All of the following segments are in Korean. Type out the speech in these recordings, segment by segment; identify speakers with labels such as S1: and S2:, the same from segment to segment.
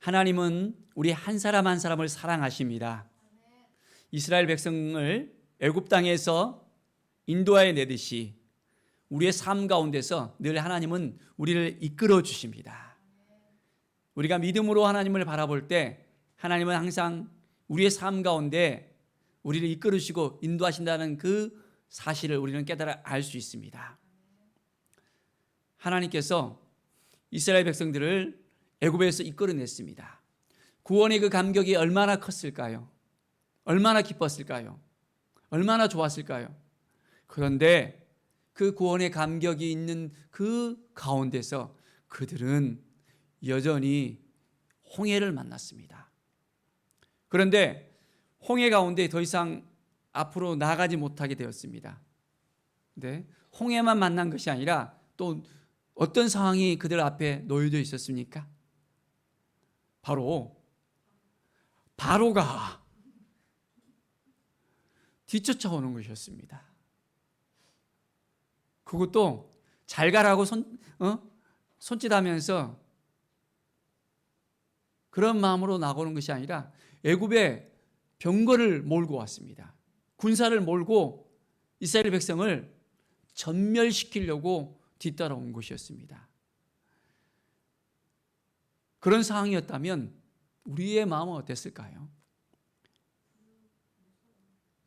S1: 하나님은 우리 한 사람 한 사람을 사랑하십니다. 이스라엘 백성을 애굽 땅에서 인도하여 내듯이 우리의 삶 가운데서 늘 하나님은 우리를 이끌어 주십니다. 우리가 믿음으로 하나님을 바라볼 때 하나님은 항상 우리의 삶 가운데 우리를 이끌으시고 인도하신다는 그 사실을 우리는 깨달아 알 수 있습니다. 하나님께서 이스라엘 백성들을 애굽에서 이끌어냈습니다. 구원의 그 감격이 얼마나 컸을까요? 얼마나 기뻤을까요? 얼마나 좋았을까요? 그런데 그 구원의 감격이 있는 그 가운데서 그들은 여전히 홍해를 만났습니다. 그런데 홍해 가운데 더 이상 앞으로 나아가지 못하게 되었습니다. 근데 홍해만 만난 것이 아니라 또 어떤 상황이 그들 앞에 놓여져 있었습니까? 바로 바로가 뒤쫓아오는 것이었습니다. 그것도 잘 가라고 손짓하면서 그런 마음으로 나오는 것이 아니라 애굽에 병거를 몰고 왔습니다. 군사를 몰고 이스라엘 백성을 전멸시키려고 뒤따라온 것이었습니다. 그런 상황이었다면 우리의 마음은 어땠을까요?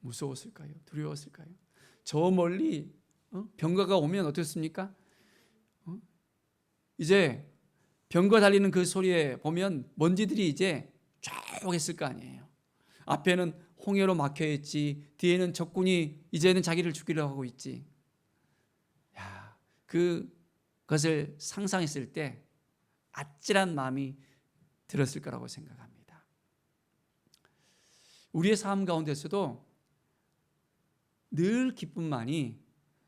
S1: 무서웠을까요? 두려웠을까요? 저 멀리 병거가 오면 어떻습니까? 이제 병거 달리는 그 소리에 보면 먼지들이 이제 쫙 했을 거 아니에요. 앞에는 홍해로 막혀 있지, 뒤에는 적군이 이제는 자기를 죽이려고 하고 있지. 야, 그것을 상상했을 때 아찔한 마음이 들었을 거라고 생각합니다. 우리의 삶 가운데서도 늘 기쁨만이,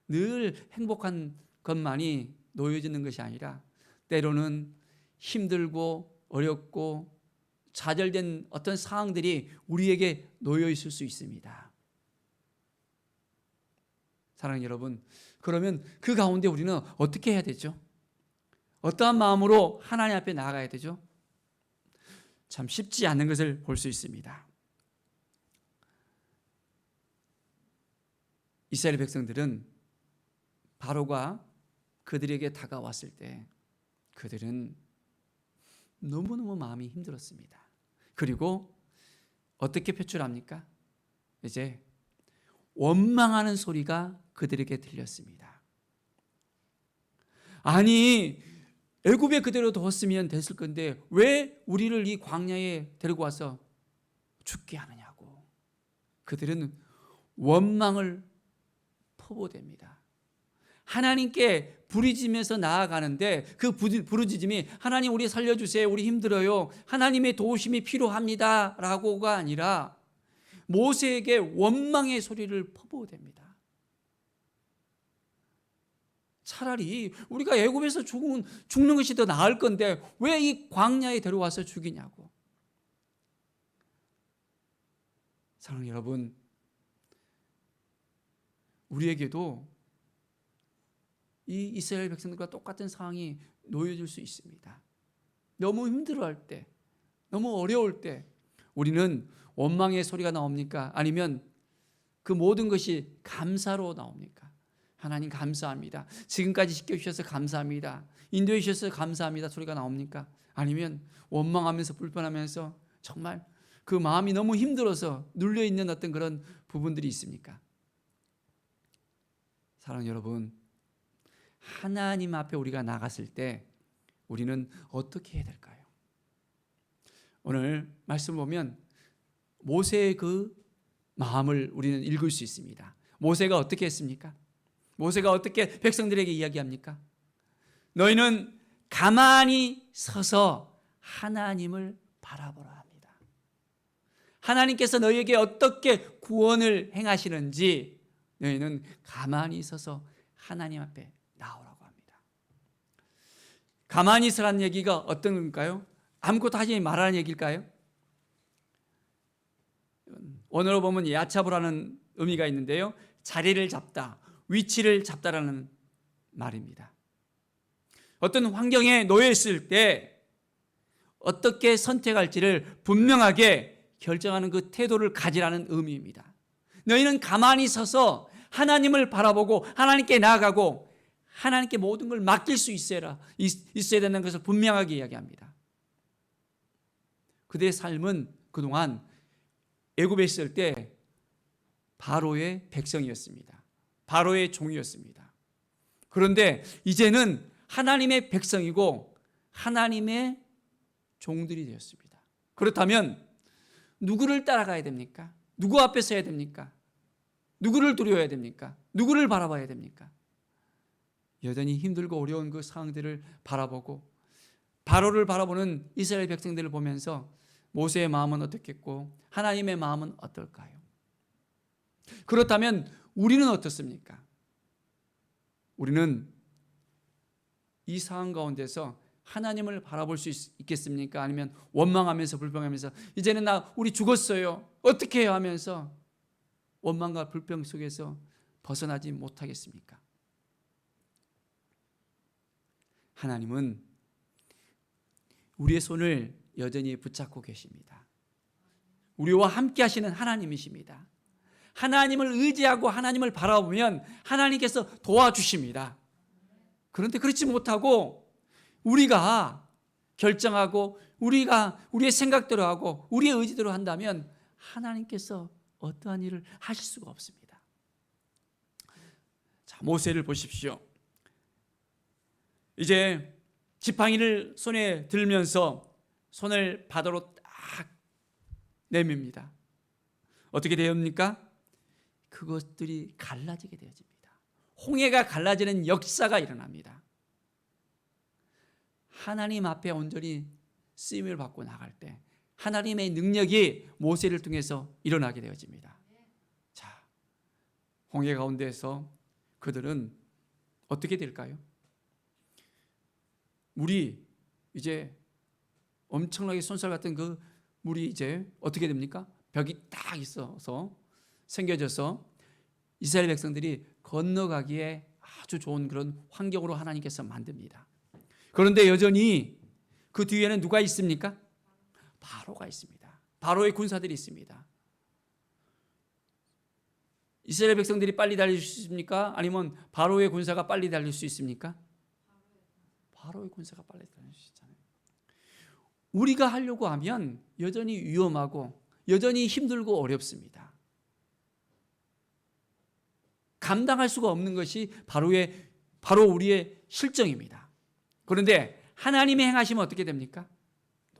S1: 늘 행복한 것만이 놓여지는 것이 아니라 때로는 힘들고 어렵고 좌절된 어떤 상황들이 우리에게 놓여 있을 수 있습니다. 사랑하는 여러분, 그러면 그 가운데 우리는 어떻게 해야 되죠? 어떠한 마음으로 하나님 앞에 나아가야 되죠? 참 쉽지 않은 것을 볼 수 있습니다. 이스라엘 백성들은 바로가 그들에게 다가왔을 때 그들은 너무너무 마음이 힘들었습니다. 그리고 어떻게 표출합니까? 이제 원망하는 소리가 그들에게 들렸습니다. 아니, 애굽에 그대로 뒀으면 됐을 건데 왜 우리를 이 광야에 데리고 와서 죽게 하느냐고. 그들은 원망을 포보됩니다. 하나님께 부르짖으면서 나아가는데 그 부르짖음이 하나님 우리 살려주세요, 우리 힘들어요, 하나님의 도우심이 필요합니다 라고가 아니라 모세에게 원망의 소리를 퍼부어댑니다. 차라리 우리가 애굽에서 죽는 것이 더 나을 건데 왜 이 광야에 데려와서 죽이냐고. 사랑하는 여러분, 우리에게도 이 이스라엘 백성들과 똑같은 상황이 놓여질 수 있습니다. 너무 힘들어할 때, 너무 어려울 때 우리는 원망의 소리가 나옵니까? 아니면 그 모든 것이 감사로 나옵니까? 하나님 감사합니다, 지금까지 지켜주셔서 감사합니다, 인도해 주셔서 감사합니다 소리가 나옵니까? 아니면 원망하면서 불편하면서 정말 그 마음이 너무 힘들어서 눌려있는 어떤 그런 부분들이 있습니까? 사랑하는 여러분, 하나님 앞에 우리가 나갔을 때 우리는 어떻게 해야 될까요? 오늘 말씀을 보면 모세의 그 마음을 우리는 읽을 수 있습니다. 모세가 어떻게 했습니까? 모세가 어떻게 백성들에게 이야기합니까? 너희는 가만히 서서 하나님을 바라보라 합니다. 하나님께서 너희에게 어떻게 구원을 행하시는지 너희는 가만히 서서 하나님 앞에 나오라고 합니다. 가만히 서라는 얘기가 어떤 건가요? 아무것도 하지 말라는 얘기일까요? 원어로 보면 야차보라는 의미가 있는데요, 자리를 잡다, 위치를 잡다라는 말입니다. 어떤 환경에 놓여 있을 때 어떻게 선택할지를 분명하게 결정하는 그 태도를 가지라는 의미입니다. 너희는 가만히 서서 하나님을 바라보고 하나님께 나아가고 하나님께 모든 걸 맡길 수 있어야 되는 것을 분명하게 이야기합니다. 그들의 삶은 그동안 애굽에 있을 때 바로의 백성이었습니다. 바로의 종이었습니다. 그런데 이제는 하나님의 백성이고 하나님의 종들이 되었습니다. 그렇다면 누구를 따라가야 됩니까? 누구 앞에 서야 됩니까? 누구를 두려워야 됩니까? 누구를 바라봐야 됩니까? 여전히 힘들고 어려운 그 상황들을 바라보고 바로를 바라보는 이스라엘 백성들을 보면서 모세의 마음은 어떻겠고 하나님의 마음은 어떨까요? 그렇다면 우리는 어떻습니까? 우리는 이 상황 가운데서 하나님을 바라볼 수 있겠습니까? 아니면 원망하면서 불평하면서 이제는 우리 죽었어요. 어떻게 해요? 하면서 원망과 불평 속에서 벗어나지 못하겠습니까? 하나님은 우리의 손을 여전히 붙잡고 계십니다. 우리와 함께 하시는 하나님이십니다. 하나님을 의지하고 하나님을 바라보면 하나님께서 도와주십니다. 그런데 그렇지 못하고 우리가 결정하고 우리의 생각대로 하고 우리의 의지대로 한다면 하나님께서 어떠한 일을 하실 수가 없습니다. 자, 모세를 보십시오. 이제 지팡이를 손에 들면서 손을 바다로 딱 내밉니다. 어떻게 되옵니까? 그것들이 갈라지게 되어집니다. 홍해가 갈라지는 역사가 일어납니다. 하나님 앞에 온전히 쓰임을 받고 나갈 때 하나님의 능력이 모세를 통해서 일어나게 되어집니다. 자, 홍해 가운데에서 그들은 어떻게 될까요? 물이 이제 엄청나게 손살 같은 그 물이 이제 어떻게 됩니까? 벽이 딱 있어서 생겨져서 이스라엘 백성들이 건너가기에 아주 좋은 그런 환경으로 하나님께서 만듭니다. 그런데 여전히 그 뒤에는 누가 있습니까? 바로가 있습니다. 바로의 군사들이 있습니다. 이스라엘 백성들이 빨리 달릴 수 있습니까? 아니면 바로의 군사가 빨리 달릴 수 있습니까? 바로의 군사가 빨리 달릴 수 있잖아요. 우리가 하려고 하면 여전히 위험하고 여전히 힘들고 어렵습니다. 감당할 수가 없는 것이 바로 우리의 실정입니다. 그런데 하나님이 행하시면 어떻게 됩니까?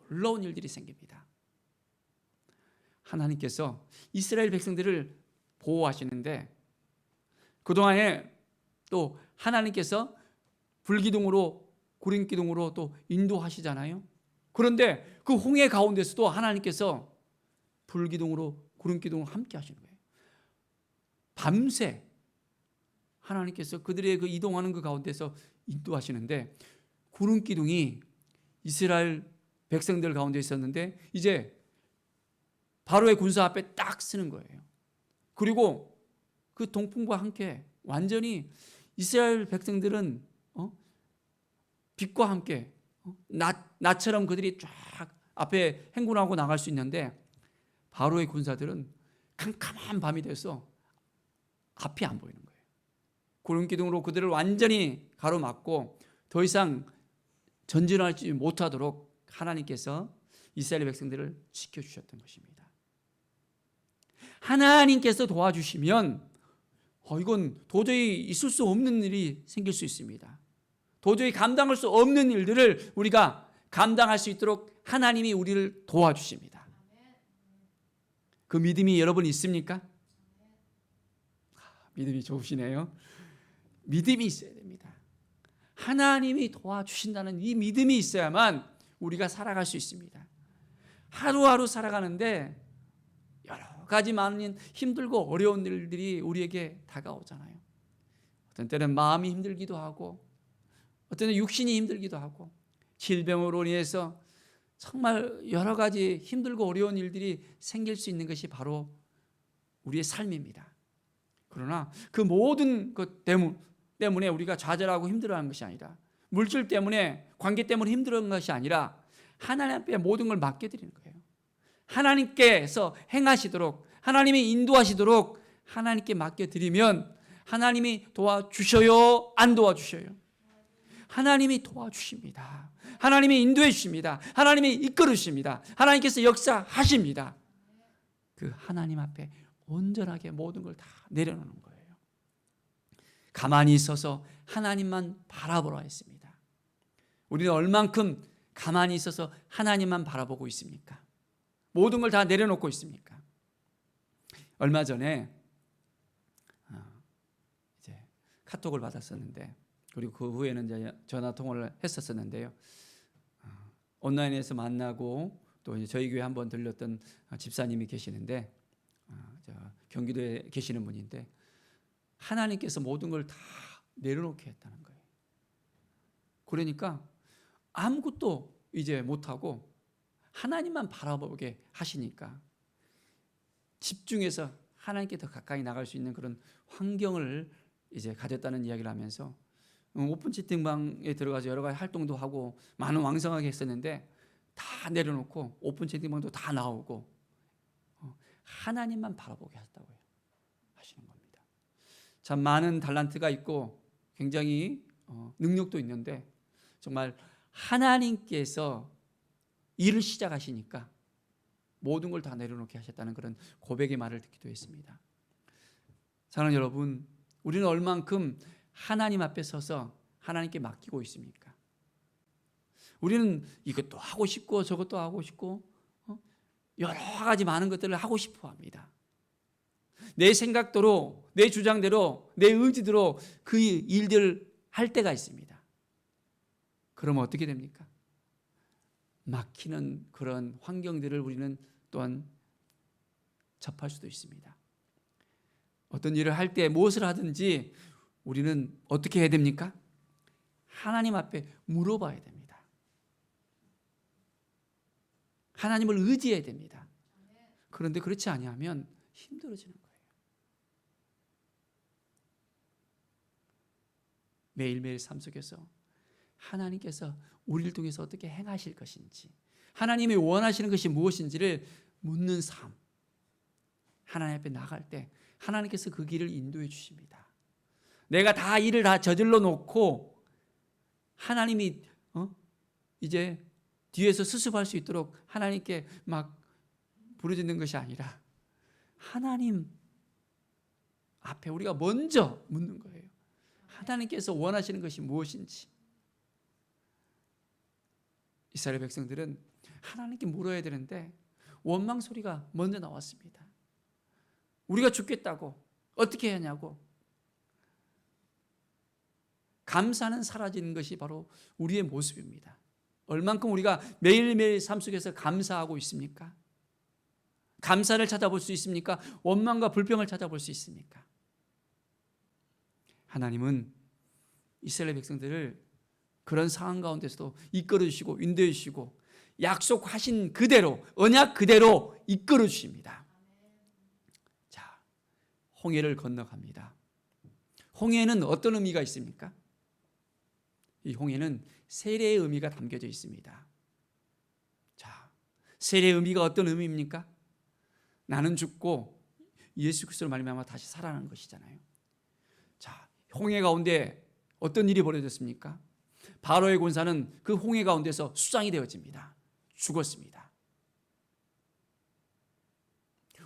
S1: 놀라운 일들이 생깁니다. 하나님께서 이스라엘 백성들을 보호하시는데 그동안에 또 하나님께서 불기둥으로 구름기둥으로 또 인도하시잖아요. 그런데 그 홍해 가운데서도 하나님께서 불기둥으로 구름기둥으로 함께 하시는 거예요. 밤새 하나님께서 그들의 그 이동하는 그 가운데서 인도하시는데 구름기둥이 이스라엘 백성들 가운데 있었는데 이제 바로의 군사 앞에 딱 쓰는 거예요. 그리고 그 동풍과 함께 완전히 이스라엘 백성들은 빛과 함께 낮처럼 그들이 쫙 앞에 행군하고 나갈 수 있는데 바로의 군사들은 캄캄한 밤이 돼서 앞이 안 보이는 거예요. 구름기둥으로 그들을 완전히 가로막고 더 이상 전진하지 못하도록 하나님께서 이스라엘 백성들을 지켜주셨던 것입니다. 하나님께서 도와주시면 이건 도저히 있을 수 없는 일이 생길 수 있습니다. 도저히 감당할 수 없는 일들을 우리가 감당할 수 있도록 하나님이 우리를 도와주십니다. 그 믿음이 여러분 있습니까? 믿음이 좋으시네요. 믿음이 있어야 됩니다. 하나님이 도와주신다는 이 믿음이 있어야만 우리가 살아갈 수 있습니다. 하루하루 살아가는데 여러 가지 많은 힘들고 어려운 일들이 우리에게 다가오잖아요. 어떤 때는 마음이 힘들기도 하고 어떤 때는 육신이 힘들기도 하고 질병으로 인해서 정말 여러 가지 힘들고 어려운 일들이 생길 수 있는 것이 바로 우리의 삶입니다. 그러나 그 모든 것 때문에 우리가 좌절하고 힘들어하는 것이 아니라 물질 때문에 관계 때문에 힘들어하는 것이 아니라 하나님 앞에 모든 걸 맡겨드리는 거예요. 하나님께서 행하시도록, 하나님이 인도하시도록 하나님께 맡겨드리면 하나님이 도와주셔요? 안 도와주셔요? 하나님이 도와주십니다. 하나님이 인도해 주십니다. 하나님이 이끌어 주십니다. 하나님께서 역사하십니다. 그 하나님 앞에 온전하게 모든 걸 다 내려놓는 거예요. 가만히 있어서 하나님만 바라보라 했습니다. 우리는 얼만큼 가만히 있어서 하나님만 바라보고 있습니까? 모든 걸 다 내려놓고 있습니까? 얼마 전에 이제 카톡을 받았었는데, 그리고 그 후에는 이제 전화 통화를 했었었는데요. 온라인에서 만나고 또 이제 저희 교회 한번 들렸던 집사님이 계시는데, 경기도에 계시는 분인데, 하나님께서 모든 걸 다 내려놓게 했다는 거예요. 그러니까 아무것도 이제 못하고 하나님만 바라보게 하시니까 집중해서 하나님께 더 가까이 나갈 수 있는 그런 환경을 이제 가졌다는 이야기를 하면서 오픈 채팅방에 들어가서 여러 가지 활동도 하고 많은 왕성하게 했었는데 다 내려놓고 오픈 채팅방도 다 나오고 하나님만 바라보게 하셨다고요. 하시는 겁니다. 참 많은 달란트가 있고 굉장히 능력도 있는데 정말 하나님께서 일을 시작하시니까 모든 걸 다 내려놓게 하셨다는 그런 고백의 말을 듣기도 했습니다. 사랑하는 여러분, 우리는 얼만큼 하나님 앞에 서서 하나님께 맡기고 있습니까? 우리는 이것도 하고 싶고 저것도 하고 싶고 여러 가지 많은 것들을 하고 싶어 합니다. 내 생각대로, 내 주장대로, 내 의지대로 그 일들을 할 때가 있습니다. 그러면 어떻게 됩니까? 막히는 그런 환경들을 우리는 또한 접할 수도 있습니다. 어떤 일을 할 때 무엇을 하든지 우리는 어떻게 해야 됩니까? 하나님 앞에 물어봐야 됩니다. 하나님을 의지해야 됩니다. 그런데 그렇지 아니하면 힘들어지는 거예요. 매일매일 삶 속에서 하나님께서 우리를 통해서 어떻게 행하실 것인지, 하나님이 원하시는 것이 무엇인지를 묻는 삶, 하나님 앞에 나갈 때 하나님께서 그 길을 인도해 주십니다. 내가 다 일을 다 저질러 놓고 하나님이 이제 뒤에서 수습할 수 있도록 하나님께 막 부르짖는 것이 아니라 하나님 앞에 우리가 먼저 묻는 거예요. 하나님께서 원하시는 것이 무엇인지. 이스라엘 백성들은 하나님께 물어야 되는데 원망 소리가 먼저 나왔습니다. 우리가 죽겠다고 어떻게 하냐고. 감사는 사라지는 것이 바로 우리의 모습입니다. 얼만큼 우리가 매일매일 삶 속에서 감사하고 있습니까? 감사를 찾아볼 수 있습니까? 원망과 불평을 찾아볼 수 있습니까? 하나님은 이스라엘 백성들을 그런 상황 가운데서도 이끌어 주시고 인도해 주시고 약속하신 그대로, 언약 그대로 이끌어 주십니다. 자, 홍해를 건너갑니다. 홍해는 어떤 의미가 있습니까? 이 홍해는 세례의 의미가 담겨져 있습니다. 자, 세례의 의미가 어떤 의미입니까? 나는 죽고 예수 그리스도로 말미암아 다시 살아나는 것이잖아요. 자, 홍해 가운데 어떤 일이 벌어졌습니까? 바로의 군사는 그 홍해 가운데서 수장이 되어집니다. 죽었습니다.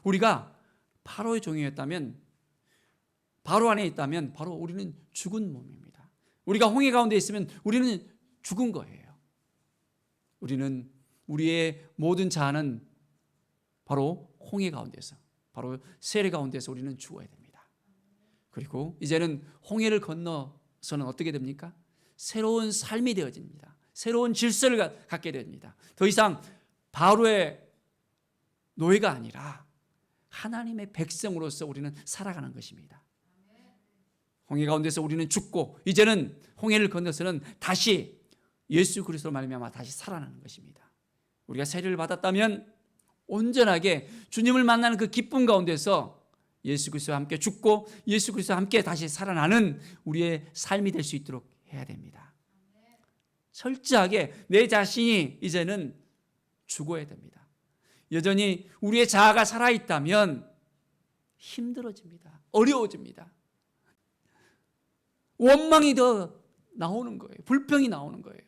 S1: 우리가 바로의 종이었다면, 바로 안에 있다면 바로 우리는 죽은 몸입니다. 우리가 홍해 가운데 있으면 우리는 죽은 거예요. 우리는 우리의 모든 자아는 바로 홍해 가운데서, 바로 세례 가운데서 우리는 죽어야 됩니다. 그리고 이제는 홍해를 건너서는 어떻게 됩니까? 새로운 삶이 되어집니다. 새로운 질서를 갖게 됩니다. 더 이상 바로의 노예가 아니라 하나님의 백성으로서 우리는 살아가는 것입니다. 홍해 가운데서 우리는 죽고 이제는 홍해를 건너서는 다시 예수 그리스도로 말미암아 다시 살아나는 것입니다. 우리가 세례를 받았다면 온전하게 주님을 만나는 그 기쁨 가운데서 예수 그리스도와 함께 죽고 예수 그리스도와 함께 다시 살아나는 우리의 삶이 될 수 있도록 해야 됩니다. 철저하게 내 자신이 이제는 죽어야 됩니다. 여전히 우리의 자아가 살아있다면 힘들어집니다. 어려워집니다. 원망이 더 나오는 거예요. 불평이 나오는 거예요.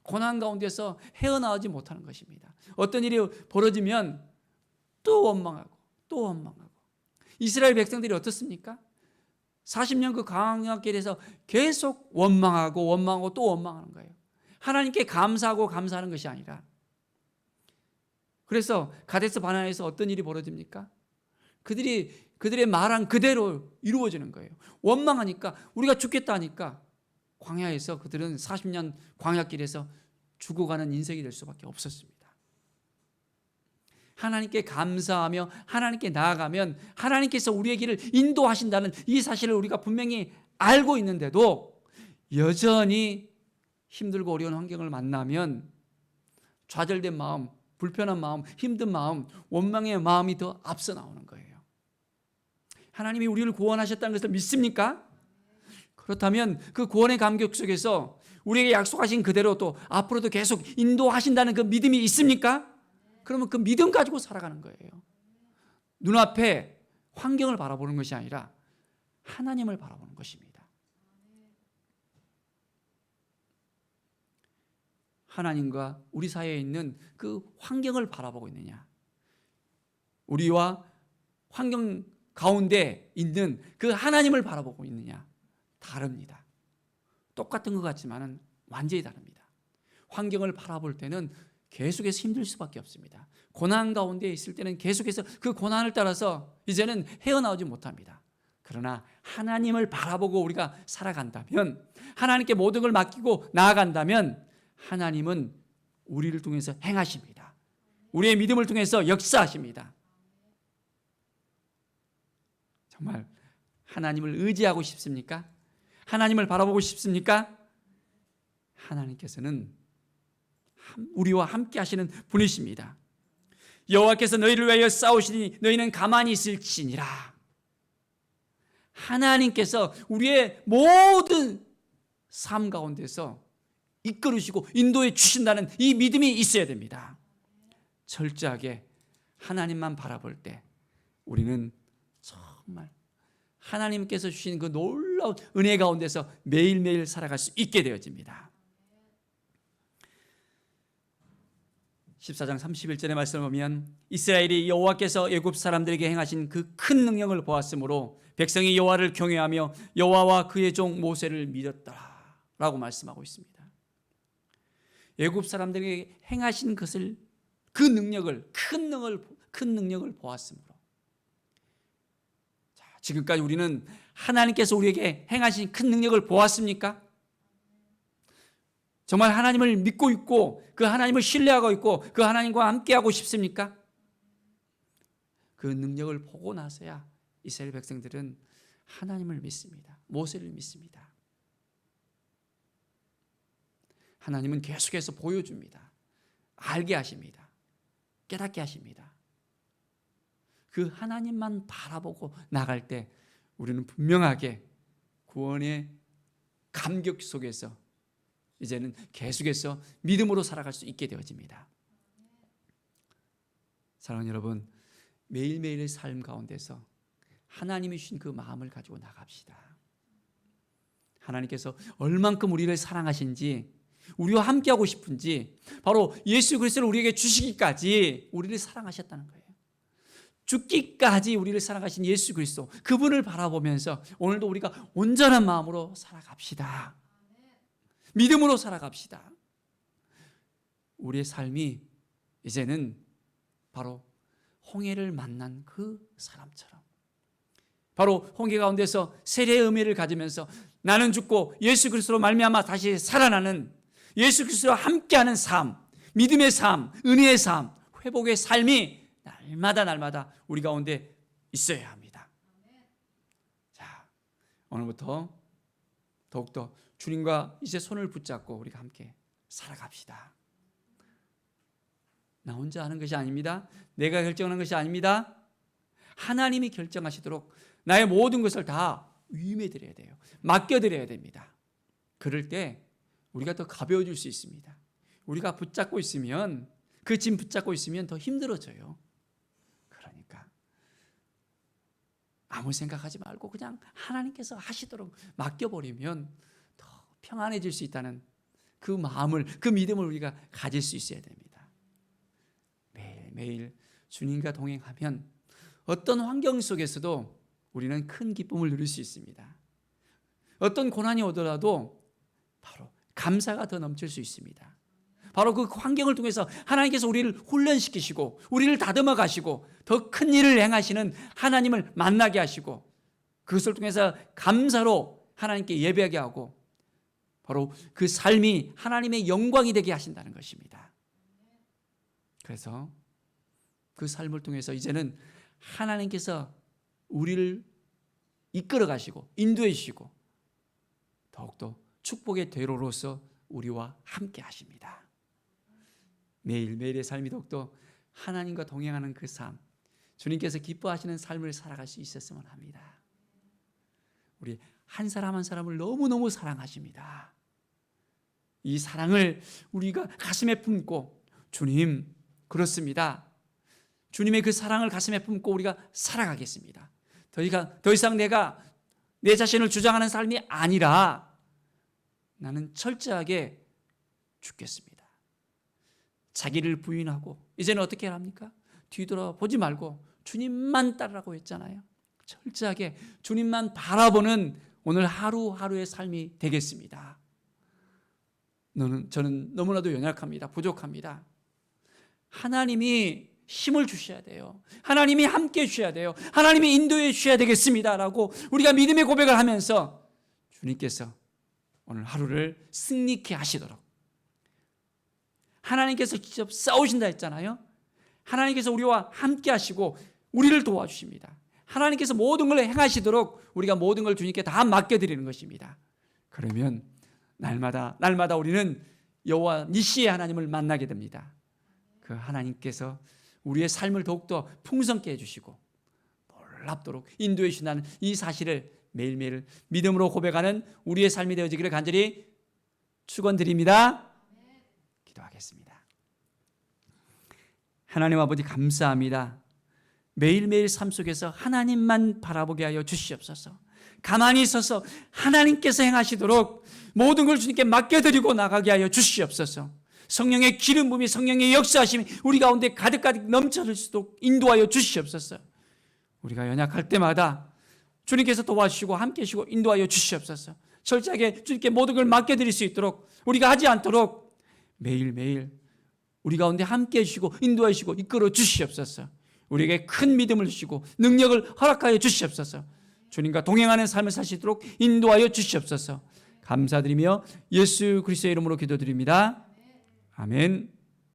S1: 고난 가운데서 헤어나오지 못하는 것입니다. 어떤 일이 벌어지면 또 원망하고 또 원망하고. 이스라엘 백성들이 어떻습니까? 40년 그 광야길에서 계속 원망하고 원망하고 또 원망하는 거예요. 하나님께 감사하고 감사하는 것이 아니라. 그래서 가데스 바네아에서 어떤 일이 벌어집니까? 그들의 말한 그대로 이루어지는 거예요. 원망하니까, 우리가 죽겠다 하니까 광야에서 그들은 40년 광야길에서 죽어가는 인생이 될 수밖에 없었습니다. 하나님께 감사하며 하나님께 나아가면 하나님께서 우리의 길을 인도하신다는 이 사실을 우리가 분명히 알고 있는데도 여전히 힘들고 어려운 환경을 만나면 좌절된 마음, 불편한 마음, 힘든 마음, 원망의 마음이 더 앞서 나오는 거예요. 하나님이 우리를 구원하셨다는 것을 믿습니까? 그렇다면 그 구원의 감격 속에서 우리에게 약속하신 그대로 또 앞으로도 계속 인도하신다는 그 믿음이 있습니까? 그러면 그 믿음 가지고 살아가는 거예요. 눈앞에 환경을 바라보는 것이 아니라 하나님을 바라보는 것입니다. 하나님과 우리 사이에 있는 그 환경을 바라보고 있느냐, 우리와 환경 가운데 있는 그 하나님을 바라보고 있느냐, 다릅니다. 똑같은 것 같지만은 완전히 다릅니다. 환경을 바라볼 때는 계속해서 힘들 수밖에 없습니다. 고난 가운데 있을 때는 계속해서 그 고난을 따라서 이제는 헤어나오지 못합니다. 그러나 하나님을 바라보고 우리가 살아간다면, 하나님께 모든 걸 맡기고 나아간다면 하나님은 우리를 통해서 행하십니다. 우리의 믿음을 통해서 역사하십니다. 정말 하나님을 의지하고 싶습니까? 하나님을 바라보고 싶습니까? 하나님께서는 우리와 함께 하시는 분이십니다. 여호와께서 너희를 위하여 싸우시니 너희는 가만히 있을지니라. 하나님께서 우리의 모든 삶 가운데서 이끌으시고 인도해 주신다는 이 믿음이 있어야 됩니다. 철저하게 하나님만 바라볼 때 우리는 정말 하나님께서 주신 그 놀라운 은혜 가운데서 매일매일 살아갈 수 있게 되어집니다. 14장 31절의 말씀을 보면 이스라엘이 여호와께서 애굽 사람들에게 행하신 그 큰 능력을 보았으므로 백성이 여호와를 경외하며 여호와와 그의 종 모세를 믿었다라고 말씀하고 있습니다. 애굽 사람들에게 행하신 것을, 그 능력을, 큰 능력을 보았으므로. 자, 지금까지 우리는 하나님께서 우리에게 행하신 큰 능력을 보았습니까? 정말 하나님을 믿고 있고 그 하나님을 신뢰하고 있고 그 하나님과 함께하고 싶습니까? 그 능력을 보고 나서야 이스라엘 백성들은 하나님을 믿습니다. 모세를 믿습니다. 하나님은 계속해서 보여줍니다. 알게 하십니다. 깨닫게 하십니다. 그 하나님만 바라보고 나갈 때 우리는 분명하게 구원의 감격 속에서 이제는 계속해서 믿음으로 살아갈 수 있게 되어집니다. 사랑하는 여러분, 매일매일의 삶 가운데서 하나님이 주신 그 마음을 가지고 나갑시다. 하나님께서 얼만큼 우리를 사랑하신지, 우리와 함께하고 싶은지, 바로 예수 그리스도를 우리에게 주시기까지 우리를 사랑하셨다는 거예요. 죽기까지 우리를 사랑하신 예수 그리스도, 그분을 바라보면서 오늘도 우리가 온전한 마음으로 살아갑시다. 믿음으로 살아갑시다. 우리의 삶이 이제는 바로 홍해를 만난 그 사람처럼, 바로 홍해 가운데서 세례의 의미를 가지면서 나는 죽고 예수 그리스도로 말미암아 다시 살아나는, 예수 그리스도와 함께하는 삶, 믿음의 삶, 은혜의 삶, 회복의 삶이 날마다 우리 가운데 있어야 합니다. 자, 오늘부터 더욱더 주님과 이제 손을 붙잡고 우리가 함께 살아갑시다. 나 혼자 하는 것이 아닙니다. 내가 결정하는 것이 아닙니다. 하나님이 결정하시도록 나의 모든 것을 다 위임해 드려야 돼요. 맡겨 드려야 됩니다. 그럴 때 우리가 더 가벼워질 수 있습니다. 우리가 붙잡고 있으면 그 짐 붙잡고 있으면 더 힘들어져요. 그러니까 아무 생각하지 말고 그냥 하나님께서 하시도록 맡겨버리면 더 평안해질 수 있다는 그 마음을, 그 믿음을 우리가 가질 수 있어야 됩니다. 매일매일 주님과 동행하면 어떤 환경 속에서도 우리는 큰 기쁨을 누릴 수 있습니다. 어떤 고난이 오더라도 바로 감사가 더 넘칠 수 있습니다. 바로 그 환경을 통해서 하나님께서 우리를 훈련시키시고 우리를 다듬어 가시고 더 큰 일을 행하시는 하나님을 만나게 하시고 그것을 통해서 감사로 하나님께 예배하게 하고 바로 그 삶이 하나님의 영광이 되게 하신다는 것입니다. 그래서 그 삶을 통해서 이제는 하나님께서 우리를 이끌어 가시고 인도해 주시고 더욱더 축복의 대로로서 우리와 함께 하십니다. 매일매일의 삶이 더욱더 하나님과 동행하는 그 삶, 주님께서 기뻐하시는 삶을 살아갈 수 있었으면 합니다. 우리 한 사람 한 사람을 너무너무 사랑하십니다. 이 사랑을 우리가 가슴에 품고 주님, 그렇습니다. 주님의 그 사랑을 가슴에 품고 우리가 살아가겠습니다. 더 이상 내가 내 자신을 주장하는 삶이 아니라 나는 철저하게 죽겠습니다. 자기를 부인하고 이제는 어떻게 합니까? 뒤돌아보지 말고 주님만 따르라고 했잖아요. 철저하게 주님만 바라보는 오늘 하루하루의 삶이 되겠습니다. 저는 너무나도 연약합니다. 부족합니다. 하나님이 힘을 주셔야 돼요. 하나님이 함께 해주셔야 돼요. 하나님이 인도해 주셔야 되겠습니다 라고 우리가 믿음의 고백을 하면서 주님께서 오늘 하루를 승리케 하시도록 하나님께서 직접 싸우신다 했잖아요. 하나님께서 우리와 함께 하시고 우리를 도와주십니다. 하나님께서 모든 걸 행하시도록 우리가 모든 걸 주님께 다 맡겨드리는 것입니다. 그러면 날마다 우리는 여호와 니시의 하나님을 만나게 됩니다. 그 하나님께서 우리의 삶을 더욱더 풍성케 해주시고 놀랍도록 인도해 주신다는 이 사실을 매일매일 믿음으로 고백하는 우리의 삶이 되어지기를 간절히 축원드립니다. 기도하겠습니다. 하나님 아버지 감사합니다. 매일매일 삶 속에서 하나님만 바라보게 하여 주시옵소서. 가만히 있어서 하나님께서 행하시도록 모든 걸 주님께 맡겨드리고 나가게 하여 주시옵소서. 성령의 기름 부음이, 성령의 역사하심이 우리 가운데 가득가득 넘쳐질 수 있도록 인도하여 주시옵소서. 우리가 연약할 때마다 주님께서 도와주시고 함께 하시고 인도하여 주시옵소서. 철저하게 주님께 모든 걸 맡겨드릴 수 있도록 우리가 하지 않도록 매일매일 우리 가운데 함께 해주시고 인도해 주시고 이끌어 주시옵소서. 우리에게 큰 믿음을 주시고 능력을 허락하여 주시옵소서. 주님과 동행하는 삶을 사시도록 인도하여 주시옵소서. 감사드리며 예수 그리스도의 이름으로 기도드립니다. 아멘.